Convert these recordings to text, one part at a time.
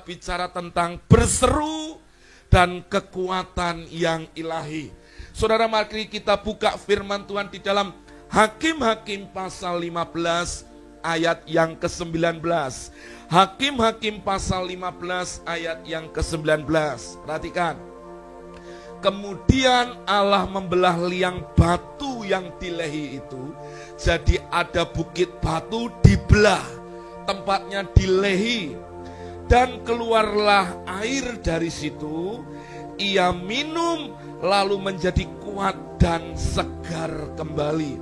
bicara tentang berseru dan kekuatan yang ilahi. Saudara, mari kita buka firman Tuhan di dalam Hakim-Hakim pasal 15 ayat yang ke-19. Hakim-Hakim pasal 15 ayat yang ke-19. Perhatikan. Kemudian Allah membelah liang batu yang di Lehi itu. Jadi ada bukit batu dibelah, tempatnya di Lehi. Dan keluarlah air dari situ. Ia minum lalu menjadi kuat dan segar kembali.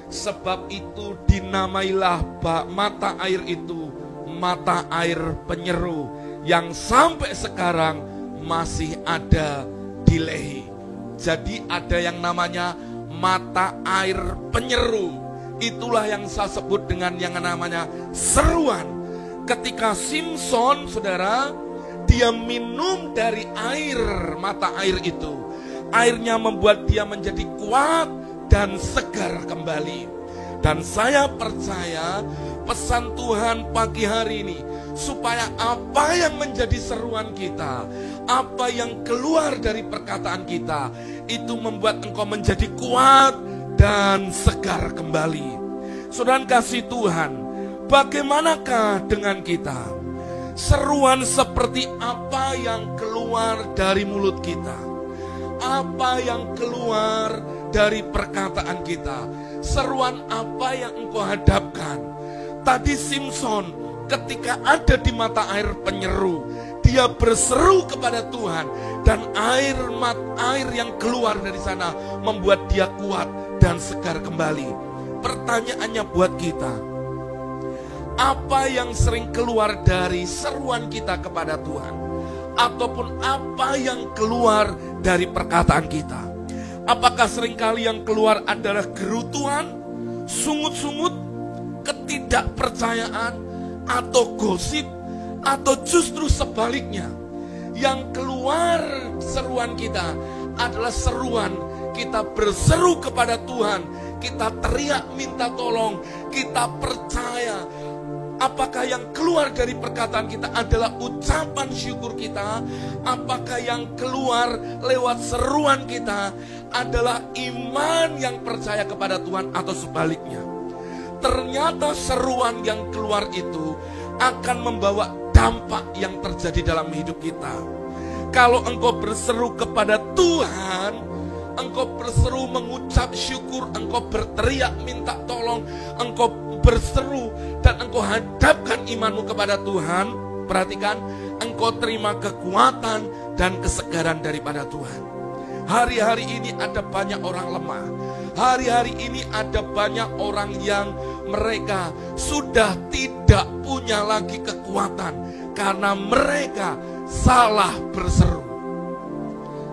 Sebab itu dinamailah mata air itu mata air penyeru, yang sampai sekarang masih ada di Lehi. Jadi ada yang namanya mata air penyeru. Itulah yang saya sebut dengan yang namanya seruan. Ketika Simson, saudara, dia minum dari air, mata air itu, airnya membuat dia menjadi kuat dan segar kembali. Dan saya percaya pesan Tuhan pagi hari ini, supaya apa yang menjadi seruan kita, apa yang keluar dari perkataan kita, itu membuat engkau menjadi kuat dan segar kembali. Saudara kasih Tuhan, bagaimanakah dengan kita? Seruan seperti apa yang keluar dari mulut kita? Apa yang keluar dari perkataan kita? Seruan apa yang engkau hadapkan? Tadi Simson ketika ada di mata air penyeru, dia berseru kepada Tuhan, dan air yang keluar dari sana membuat dia kuat dan segar kembali. Pertanyaannya buat kita, apa yang sering keluar dari seruan kita kepada Tuhan? Ataupun apa yang keluar dari perkataan kita? Apakah seringkali yang keluar adalah gerutuan, sungut-sungut, ketidakpercayaan, atau gosip, atau justru sebaliknya? Yang keluar seruan kita adalah seruan kita berseru kepada Tuhan, kita teriak minta tolong, kita percaya. Apakah yang keluar dari perkataan kita adalah ucapan syukur kita? Apakah yang keluar lewat seruan kita adalah iman yang percaya kepada Tuhan, atau sebaliknya? Ternyata seruan yang keluar itu akan membawa dampak yang terjadi dalam hidup kita. Kalau engkau berseru kepada Tuhan, engkau berseru mengucap syukur, engkau berteriak minta tolong, engkau berseru dan engkau hadapkan imanmu kepada Tuhan, perhatikan, engkau terima kekuatan dan kesegaran daripada Tuhan. Hari-hari ini ada banyak orang lemah. Hari-hari ini ada banyak orang yang mereka sudah tidak punya lagi kekuatan karena mereka salah berseru.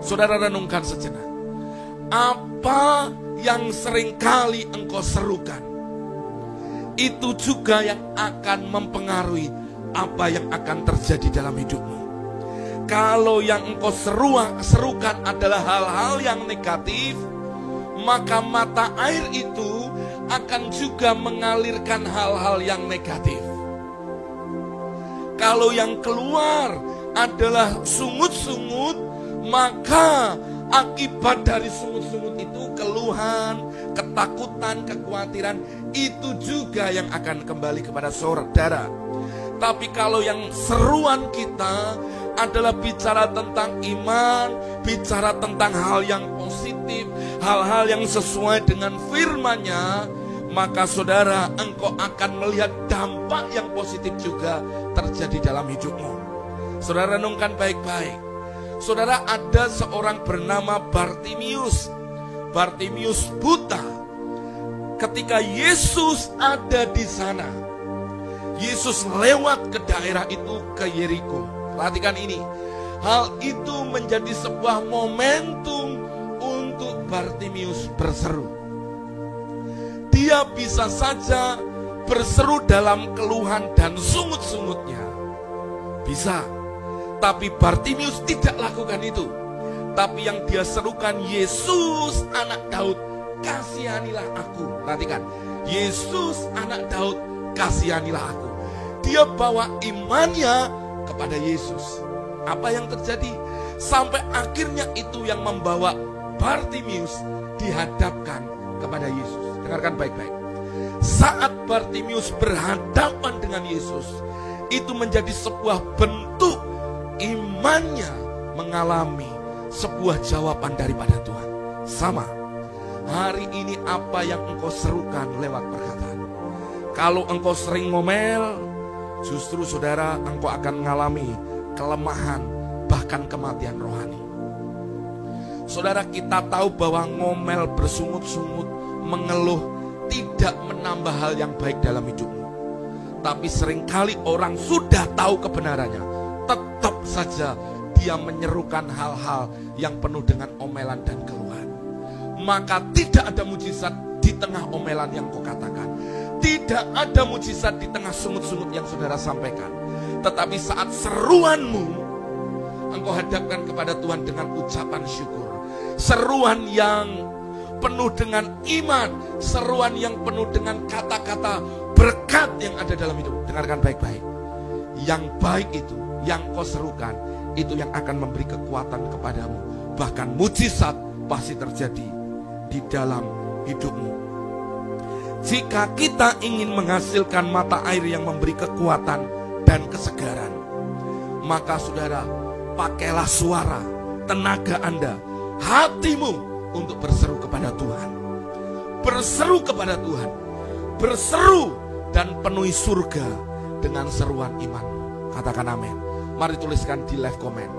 Saudara, renungkan sejenak. Apa yang seringkali engkau serukan, itu juga yang akan mempengaruhi apa yang akan terjadi dalam hidupmu. Kalau yang engkau serukan adalah hal-hal yang negatif, maka mata air itu akan juga mengalirkan hal-hal yang negatif. Kalau yang keluar adalah sungut-sungut, maka akibat dari sungut-sungut itu keluhan, ketakutan, kekhawatiran, itu juga yang akan kembali kepada saudara. Tapi kalau yang seruan kita adalah bicara tentang iman, bicara tentang hal yang positif, hal-hal yang sesuai dengan firman-Nya, maka saudara, engkau akan melihat dampak yang positif juga terjadi dalam hidupmu. Saudara, renungkan baik-baik. Saudara, ada seorang bernama Bartimius. Bartimius buta. Ketika Yesus ada di sana, Yesus lewat ke daerah itu, ke Yeriko. Perhatikan ini. Hal itu menjadi sebuah momentum untuk Bartimius berseru. Dia bisa saja berseru dalam keluhan dan sungut-sungutnya. Bisa. Tapi Bartimius tidak lakukan itu. Tapi yang dia serukan, Yesus anak Daud, kasihanilah aku. Perhatikan, Yesus anak Daud, kasihanilah aku. Dia bawa imannya kepada Yesus. Apa yang terjadi? Sampai akhirnya itu yang membawa Bartimius dihadapkan kepada Yesus. Dengarkan baik-baik. Saat Bartimius berhadapan dengan Yesus, itu menjadi sebuah bentuk imannya mengalami sebuah jawaban daripada Tuhan. Sama, hari ini apa yang engkau serukan lewat perkataan. Kalau engkau sering ngomel, justru saudara engkau akan mengalami kelemahan, bahkan kematian rohani. Saudara, kita tahu bahwa ngomel, bersungut-sungut, mengeluh tidak menambah hal yang baik dalam hidupmu. Tapi seringkali orang sudah tahu kebenarannya, tetap saja dia menyerukan hal-hal yang penuh dengan omelan dan keluhan. Maka tidak ada mujizat di tengah omelan yang kau katakan. Tidak ada mujizat di tengah sungut-sungut yang saudara sampaikan. Tetapi saat seruanmu, engkau hadapkan kepada Tuhan dengan ucapan syukur. Seruan yang penuh dengan iman, seruan yang penuh dengan kata-kata berkat yang ada dalam hidup. Dengarkan baik-baik. Yang baik itu, yang kau serukan, itu yang akan memberi kekuatan kepadamu. Bahkan mujizat pasti terjadi di dalam hidupmu. Jika kita ingin menghasilkan mata air yang memberi kekuatan dan kesegaran, maka saudara, pakailah suara, tenaga Anda, hatimu untuk berseru kepada Tuhan. Berseru kepada Tuhan. Berseru dan penuhi surga dengan seruan iman. Katakan amin. Mari tuliskan di live comment.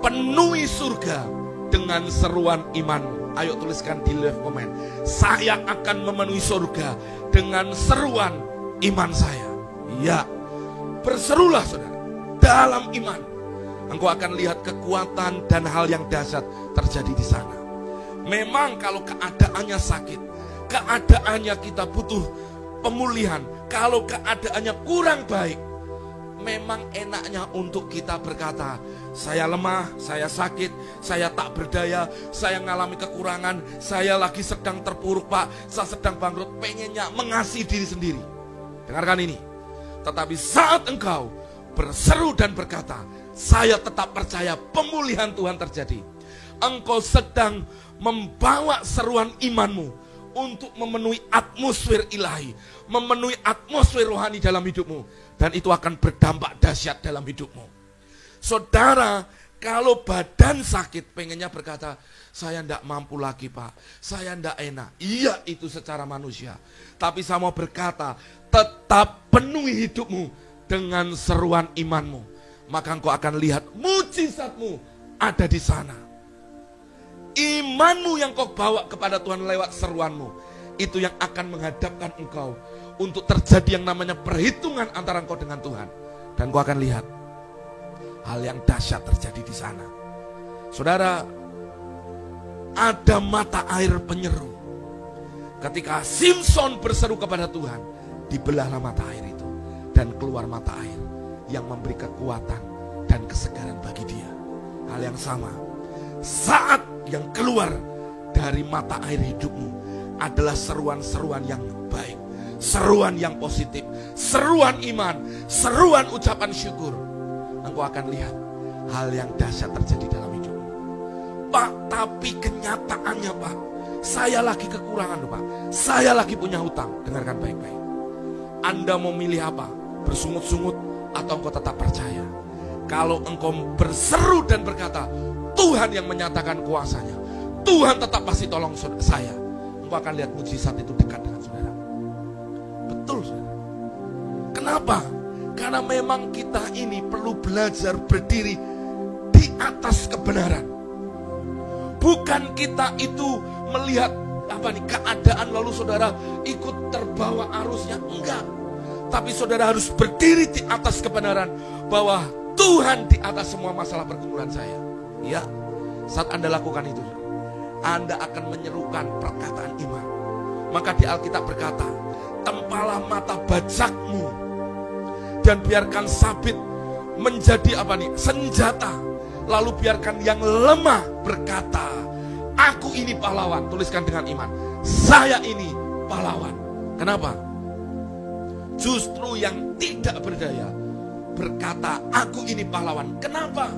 Penuhi surga dengan seruan iman. Ayo tuliskan di live comment. Saya akan memenuhi surga dengan seruan iman saya. Ya, berserulah saudara dalam iman. Engkau akan lihat kekuatan dan hal yang dahsyat terjadi di sana. Memang kalau keadaannya sakit, keadaannya kita butuh pemulihan, kalau keadaannya kurang baik, memang enaknya untuk kita berkata, saya lemah, saya sakit, saya tak berdaya, saya mengalami kekurangan, saya lagi sedang terpuruk Pak, saya sedang bangkrut, pengennya mengasihi diri sendiri. Dengarkan ini. Tetapi saat engkau berseru dan berkata, saya tetap percaya pemulihan Tuhan terjadi, engkau sedang membawa seruan imanmu untuk memenuhi atmosfer ilahi, memenuhi atmosfer rohani dalam hidupmu, dan itu akan berdampak dahsyat dalam hidupmu. Saudara, kalau badan sakit, pengennya berkata, saya tidak mampu lagi Pak, saya tidak enak. Iya, itu secara manusia. Tapi saya mau berkata, tetap penuhi hidupmu dengan seruan imanmu. Maka engkau akan lihat mujizatmu ada di sana. Imanmu yang kau bawa kepada Tuhan lewat seruanmu, itu yang akan menghadapkan engkau untuk terjadi yang namanya perhitungan antara engkau dengan Tuhan. Dan engkau akan lihat hal yang dahsyat terjadi di sana. Saudara, ada mata air penyeru. Ketika Simson berseru kepada Tuhan, dibelahlah mata air itu dan keluar mata air yang memberi kekuatan dan kesegaran bagi dia. Hal yang sama, saat yang keluar dari mata air hidupmu adalah seruan-seruan yang baik, seruan yang positif, seruan iman, seruan ucapan syukur. Engkau akan lihat hal yang dahsyat terjadi dalam hidupmu. Pak, tapi kenyataannya Pak, saya lagi kekurangan Pak, saya lagi punya hutang. Dengarkan baik-baik. Anda mau milih apa? Bersungut-sungut atau engkau tetap percaya? Kalau engkau berseru dan berkata, Tuhan yang menyatakan kuasanya, Tuhan tetap pasti tolong saya, engkau akan lihat mujizat itu dekat dengan saudara. Betul saudara. Kenapa? Karena memang kita ini perlu belajar berdiri di atas kebenaran. Bukan kita itu melihat keadaan lalu saudara ikut terbawa arusnya. Enggak. Tapi saudara harus berdiri di atas kebenaran bahwa Tuhan di atas semua masalah pergumulan saya. Ya, saat Anda lakukan itu, Anda akan menyerukan perkataan iman. Maka di Alkitab berkata, tempalah mata bajakmu dan biarkan sabit menjadi senjata. Lalu biarkan yang lemah berkata, aku ini pahlawan. Tuliskan dengan iman, saya ini pahlawan. Kenapa? Justru yang tidak berdaya berkata, aku ini pahlawan. Kenapa?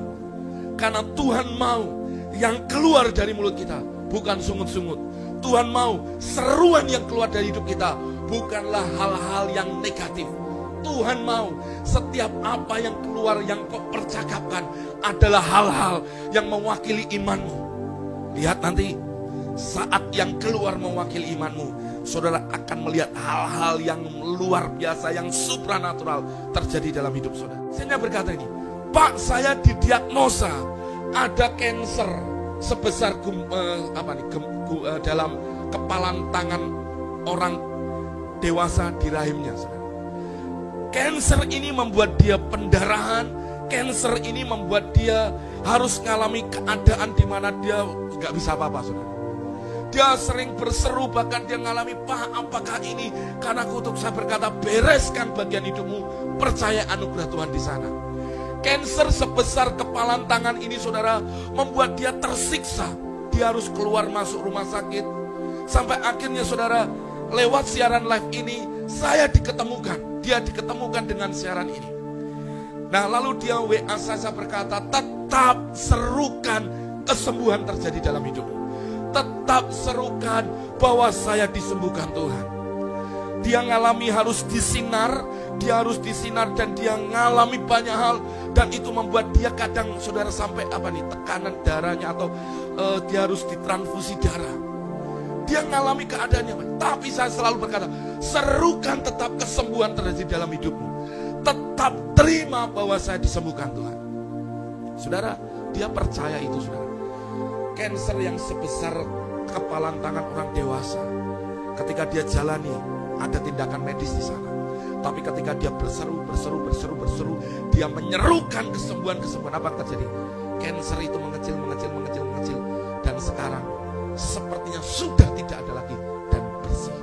Karena Tuhan mau yang keluar dari mulut kita bukan sungut-sungut. Tuhan mau seruan yang keluar dari hidup kita bukanlah hal-hal yang negatif. Tuhan mau setiap apa yang keluar yang kau percakapkan adalah hal-hal yang mewakili imanmu. Lihat nanti saat yang keluar mewakili imanmu, saudara akan melihat hal-hal yang luar biasa, yang supranatural terjadi dalam hidup saudara. Saya berkata ini, Pak, saya didiagnosa ada kanker sebesar dalam kepalan tangan orang dewasa di rahimnya, saudara. Kanker ini membuat dia pendarahan. Kanker ini membuat dia harus mengalami keadaan di mana dia nggak bisa apa-apa, saudara. Dia sering berseru, bahkan dia mengalami, Pak, apakah ini karena kutuk? Saya berkata, bereskan bagian hidupmu, percaya anugerah Tuhan di sana. Kanker sebesar kepalan tangan ini, saudara, membuat dia tersiksa. Dia harus keluar masuk rumah sakit. Sampai akhirnya, saudara, lewat siaran live ini, saya diketemukan. Dia diketemukan dengan siaran ini. Nah, lalu dia WA saya berkata, tetap serukan kesembuhan terjadi dalam hidupmu. Tetap serukan bahwa saya disembuhkan Tuhan. Dia ngalami harus disinar, dan dia ngalami banyak hal, dan itu membuat dia kadang, saudara, sampai tekanan darahnya atau dia harus ditransfusi darah. Dia ngalami keadaannya, tapi saya selalu berkata, serukan tetap kesembuhan terjadi dalam hidupmu. Tetap terima bahwa saya disembuhkan Tuhan. Saudara, dia percaya itu, saudara. Kanker yang sebesar kepalan tangan orang dewasa, ketika dia jalani, ada tindakan medis di sana. Tapi ketika dia berseru, dia menyerukan kesembuhan, apa yang terjadi? Kanker itu mengecil, dan sekarang sepertinya sudah tidak ada lagi dan bersih.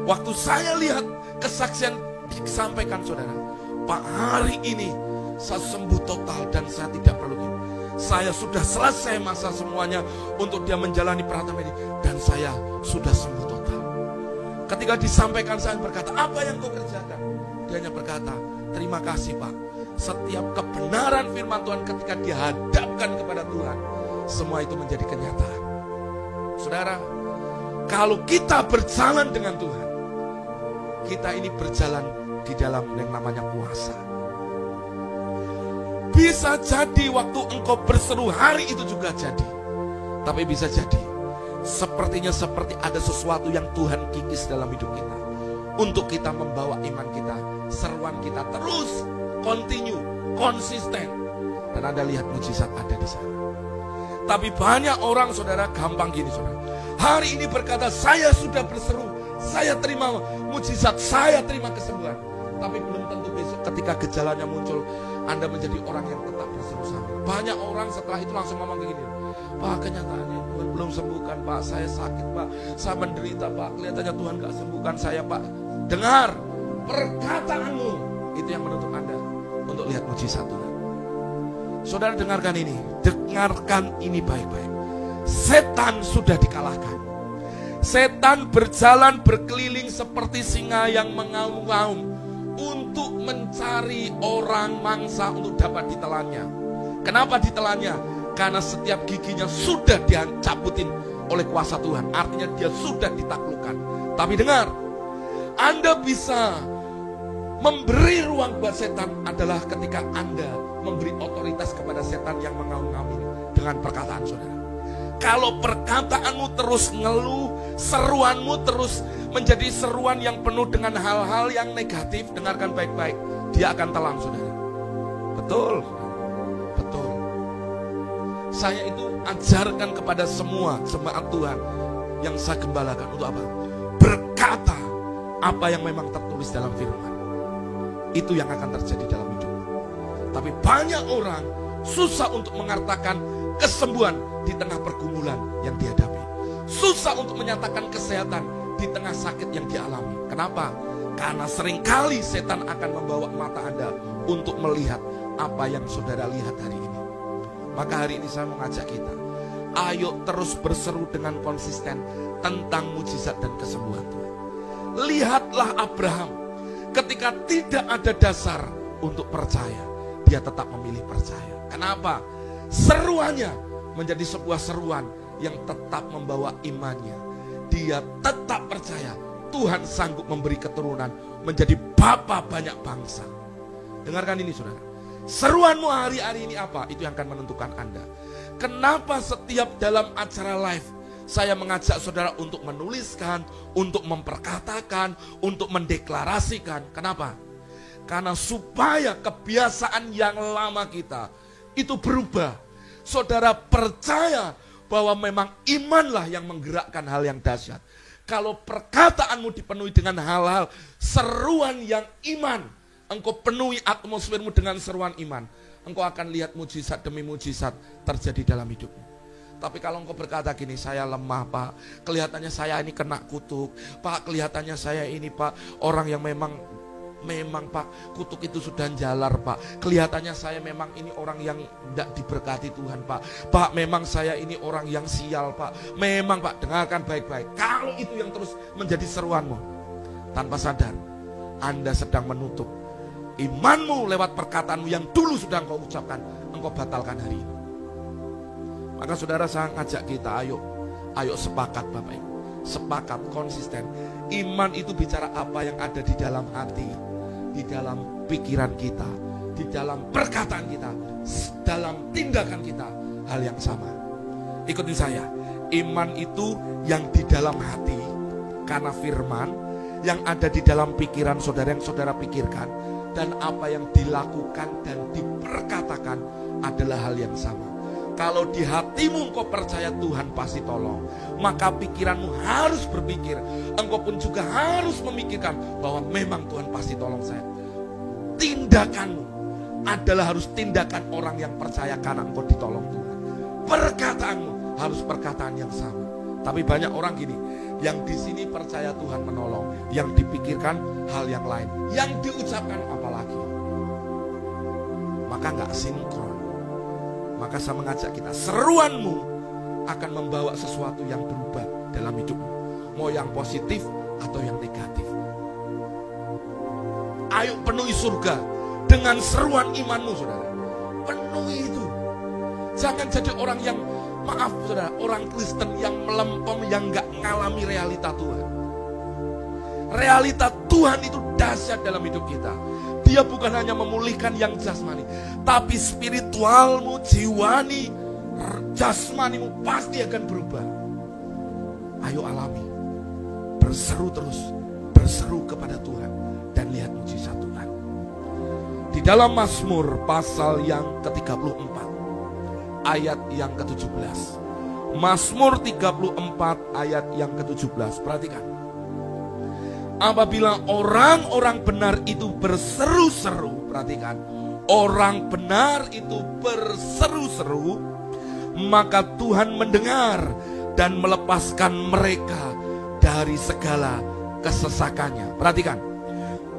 Waktu saya lihat kesaksian disampaikan, saudara, Pak, hari ini saya sembuh total dan saya tidak perlu gitu. Saya sudah selesai masa semuanya untuk dia menjalani perawatan medis dan saya sudah sembuh total. Ketika disampaikan, saya berkata, apa yang kau kerjakan? Dia hanya berkata, terima kasih, Pak. Setiap kebenaran firman Tuhan ketika dihadapkan kepada Tuhan, semua itu menjadi kenyataan. Saudara, kalau kita berjalan dengan Tuhan, kita ini berjalan di dalam yang namanya kuasa. Bisa jadi waktu engkau berseru hari itu juga jadi. Tapi bisa jadi sepertinya seperti ada sesuatu yang Tuhan kikis dalam hidup kita, untuk kita membawa iman kita, seruan kita terus continue, konsisten. Dan Anda lihat mujizat ada di sana. Tapi banyak orang, saudara, gampang gini, saudara. Hari ini berkata, saya sudah berseru, saya terima mujizat, saya terima kesembuhan. Tapi belum tentu besok ketika gejalanya muncul, Anda menjadi orang yang tetap berseru sama. Banyak orang setelah itu langsung ngomong begini, Pak, kenyataannya Tuhan belum sembuhkan, Pak. Saya sakit, Pak. Saya menderita, Pak. Kelihatannya Tuhan gak sembuhkan saya, Pak. Dengar perkataanmu, itu yang menutup Anda untuk lihat mujizat Tuhan. Saudara, dengarkan ini. Dengarkan ini baik-baik. Setan sudah dikalahkan. Setan berjalan berkeliling seperti singa yang mengaum-ngaum untuk mencari orang mangsa untuk dapat ditelannya. Kenapa ditelannya? Karena setiap giginya sudah dicabutin oleh kuasa Tuhan. Artinya dia sudah ditaklukkan. Tapi dengar, Anda bisa memberi ruang buat setan adalah ketika Anda memberi otoritas kepada setan yang mengaum-ngaum dengan perkataan saudara. Kalau perkataanmu terus ngeluh, seruanmu terus menjadi seruan yang penuh dengan hal-hal yang negatif, dengarkan baik-baik, dia akan telan, saudara. Betul, betul. Saya itu ajarkan kepada semua jemaat Tuhan yang saya gembalakan untuk apa? Berkata apa yang memang tertulis dalam firman. Itu yang akan terjadi dalam hidup. Tapi banyak orang susah untuk mengatakan kesembuhan di tengah pergumulan yang dihadapi. Susah untuk menyatakan kesehatan di tengah sakit yang dialami. Kenapa? Karena seringkali setan akan membawa mata Anda untuk melihat apa yang saudara lihat hari ini. Maka hari ini saya mengajak kita, ayo terus berseru dengan konsisten tentang mujizat dan kesembuhan Tuhan. Lihatlah Abraham, ketika tidak ada dasar, untuk percaya, dia tetap memilih percaya. Kenapa? Seruannya menjadi sebuah seruan yang tetap membawa imannya. Dia tetap percaya Tuhan sanggup memberi keturunan menjadi bapa banyak bangsa. Dengarkan ini saudara. Seruanmu hari-hari ini apa? Itu yang akan menentukan Anda. Kenapa setiap dalam acara live saya mengajak saudara untuk menuliskan, untuk memperkatakan, untuk mendeklarasikan. Kenapa? Karena supaya kebiasaan yang lama kita itu berubah. Saudara percaya bahwa memang imanlah yang menggerakkan hal yang dahsyat. Kalau perkataanmu dipenuhi dengan hal-hal seruan yang iman, engkau penuhi atmosfermu dengan seruan iman, engkau akan lihat mujizat demi mujizat terjadi dalam hidupmu. Tapi kalau engkau berkata gini, saya lemah Pak, kelihatannya saya ini kena kutuk, Pak kelihatannya saya ini Pak, orang yang memang Pak, kutuk itu sudah jalar Pak, kelihatannya saya memang ini orang yang tidak diberkati Tuhan Pak, memang saya ini orang yang sial Pak, memang Pak. Dengarkan baik-baik, kalau itu yang terus menjadi seruanmu, tanpa sadar Anda sedang menutup imanmu lewat perkataanmu yang dulu sudah engkau ucapkan, engkau batalkan hari ini. Maka saudara, saya ngajak kita, ayo sepakat Bapak Ibu, sepakat konsisten. Iman itu bicara apa yang ada di dalam hati, di dalam pikiran kita, di dalam perkataan kita, dalam tindakan kita, hal yang sama. Ikutin saya, iman itu yang di dalam hati, karena firman, yang ada di dalam pikiran saudara, yang saudara pikirkan, dan apa yang dilakukan dan diperkatakan adalah hal yang sama. Kalau di hatimu engkau percaya Tuhan pasti tolong, maka pikiranmu harus berpikir, engkau pun juga harus memikirkan bahwa memang Tuhan pasti tolong saya. Tindakanmu adalah harus tindakan orang yang percaya karena engkau ditolong Tuhan. Perkataanmu harus perkataan yang sama. Tapi banyak orang gini, yang di sini percaya Tuhan menolong, yang dipikirkan hal yang lain, yang diucapkan apalagi, maka nggak sinkron. Maka saya mengajak kita, seruanmu akan membawa sesuatu yang berubah dalam hidupmu, mau yang positif atau yang negatif. Ayo penuhi surga dengan seruan imanmu saudara, penuhi itu. Jangan jadi orang yang, maaf saudara, orang Kristen yang melempem, yang gak mengalami realita Tuhan. Realita Tuhan itu dahsyat dalam hidup kita. Dia bukan hanya memulihkan yang jasmani, tapi spiritualmu, jiwani, jasmanimu pasti akan berubah. Ayo alami, berseru terus, berseru kepada Tuhan, dan lihat mujizat Tuhan. Di dalam Mazmur pasal yang ke-34, ayat yang ke-17. Mazmur 34 ayat yang ke-17, perhatikan. Apabila orang-orang benar itu berseru-seru, perhatikan, orang benar itu berseru-seru, maka Tuhan mendengar dan melepaskan mereka dari segala kesesakannya. Perhatikan,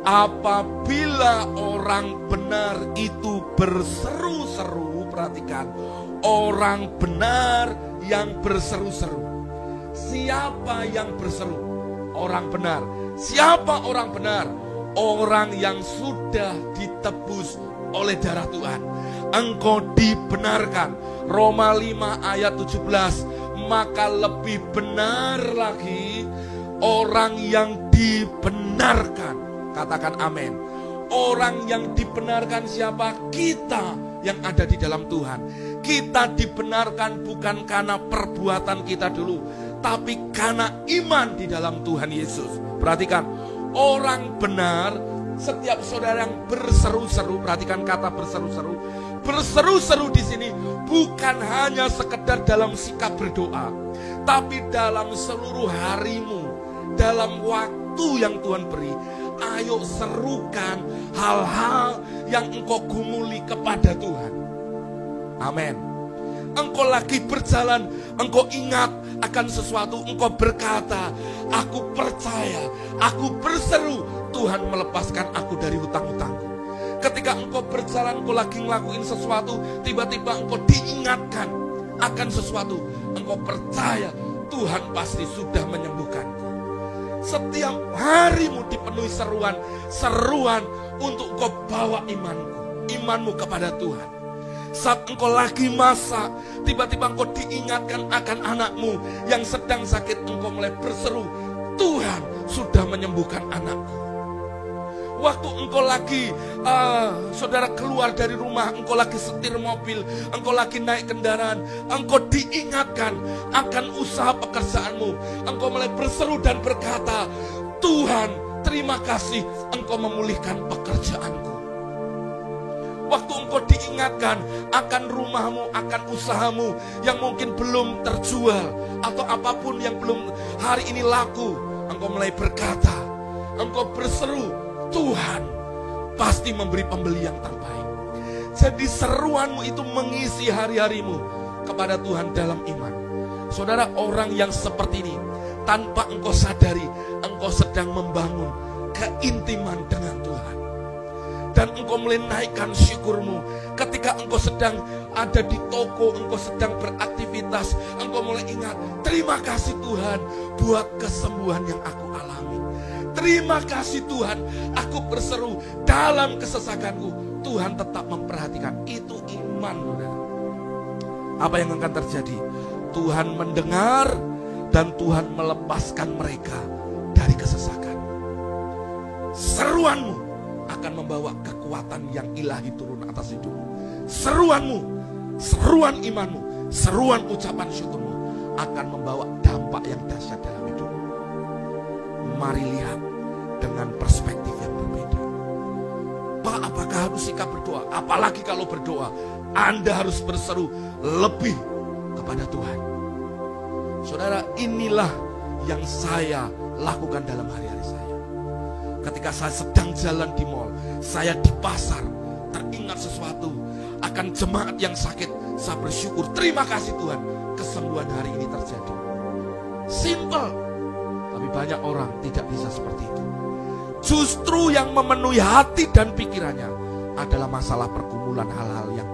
apabila orang benar itu berseru-seru, perhatikan, orang benar yang berseru-seru. Siapa yang berseru? Orang benar. Siapa orang benar? Orang yang sudah ditebus oleh darah Tuhan. Engkau dibenarkan. Roma 5 ayat 17. Maka lebih benar lagi orang yang dibenarkan. Katakan amin. Orang yang dibenarkan siapa? Kita yang ada di dalam Tuhan. Kita dibenarkan bukan karena perbuatan kita dulu, tapi karena iman di dalam Tuhan Yesus. Perhatikan, orang benar, setiap saudara yang berseru-seru, perhatikan kata berseru-seru. Berseru-seru di sini bukan hanya sekedar dalam sikap berdoa, tapi dalam seluruh harimu, dalam waktu yang Tuhan beri. Ayo serukan hal-hal yang engkau gumuli kepada Tuhan. Amin. Engkau lagi berjalan, engkau ingat akan sesuatu, engkau berkata, aku percaya, aku berseru, Tuhan melepaskan aku dari hutang-hutangku. Ketika engkau berjalan, engkau lagi ngelakuin sesuatu, tiba-tiba engkau diingatkan akan sesuatu, engkau percaya, Tuhan pasti sudah menyembuhkanku. Setiap harimu dipenuhi seruan untuk kau bawa imanmu kepada Tuhan. Saat engkau lagi masak, tiba-tiba engkau diingatkan akan anakmu yang sedang sakit, engkau mulai berseru, Tuhan sudah menyembuhkan anakku. Waktu engkau lagi, saudara keluar dari rumah, engkau lagi setir mobil, engkau lagi naik kendaraan, engkau diingatkan akan usaha pekerjaanmu. Engkau mulai berseru dan berkata, Tuhan terima kasih engkau memulihkan pekerjaanku. Waktu engkau diingatkan akan rumahmu, akan usahamu yang mungkin belum terjual, atau apapun yang belum hari ini laku, engkau mulai berkata, engkau berseru, Tuhan pasti memberi pembeli yang terbaik. Jadi seruanmu itu mengisi hari-harimu kepada Tuhan dalam iman. Saudara, orang yang seperti ini, tanpa engkau sadari, engkau sedang membangun keintiman dengan Tuhan. Dan engkau mulai naikkan syukurmu. Ketika engkau sedang ada di toko, engkau sedang beraktivitas, engkau mulai ingat, terima kasih Tuhan buat kesembuhan yang aku alami. Terima kasih Tuhan, aku berseru dalam kesesakanku, Tuhan tetap memperhatikan. Itu iman, saudara. Apa yang akan terjadi? Tuhan mendengar dan Tuhan melepaskan mereka dari kesesakan. Seruanmu akan membawa kekuatan yang ilahi turun atas hidupmu. Seruanmu, seruan imanmu, seruan ucapan syukurmu akan membawa dampak yang dahsyat dalam hidupmu. Mari lihat dengan perspektif yang berbeda. Pak, apakah harus sikap berdoa? Apalagi kalau berdoa, Anda harus berseru lebih kepada Tuhan. Saudara, inilah yang saya lakukan dalam hari-hari saya. Ketika saya sedang jalan di mall, saya di pasar, teringat sesuatu akan jemaat yang sakit, saya bersyukur, terima kasih Tuhan, kesembuhan hari ini terjadi. Simple, tapi banyak orang tidak bisa seperti itu. Justru yang memenuhi hati dan pikirannya adalah masalah pergumulan hal-hal yang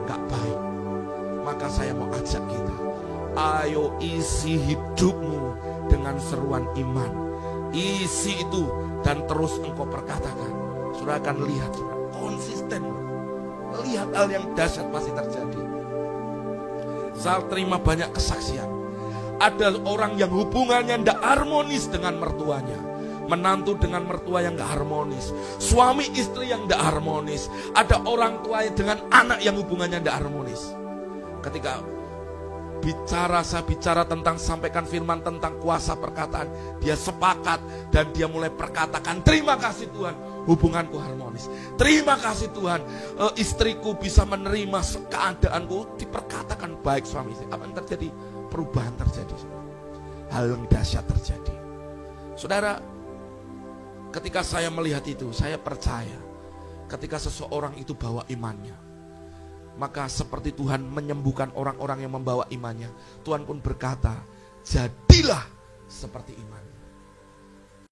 gak baik. Maka saya mau ajak kita, ayo isi hidupmu dengan seruan iman. Isi itu dan terus engkau perkatakan. Saudara akan lihat, konsisten. Lihat hal yang dahsyat pasti terjadi. Saya terima banyak kesaksian. Ada orang yang hubungannya tidak harmonis dengan mertuanya. Menantu dengan mertua yang tidak harmonis. Suami istri yang tidak harmonis. Ada orang tua dengan anak yang hubungannya tidak harmonis. Ketika saya bicara tentang, sampaikan firman tentang kuasa perkataan, dia sepakat dan dia mulai perkatakan, terima kasih Tuhan, hubunganku harmonis. Terima kasih Tuhan, istriku bisa menerima keadaanku, diperkatakan baik suami istri. Apa yang terjadi? Perubahan terjadi. Hal yang dahsyat terjadi. Saudara, ketika saya melihat itu, saya percaya ketika seseorang itu bawa imannya, maka seperti Tuhan menyembuhkan orang-orang yang membawa imannya, Tuhan pun berkata, jadilah seperti iman.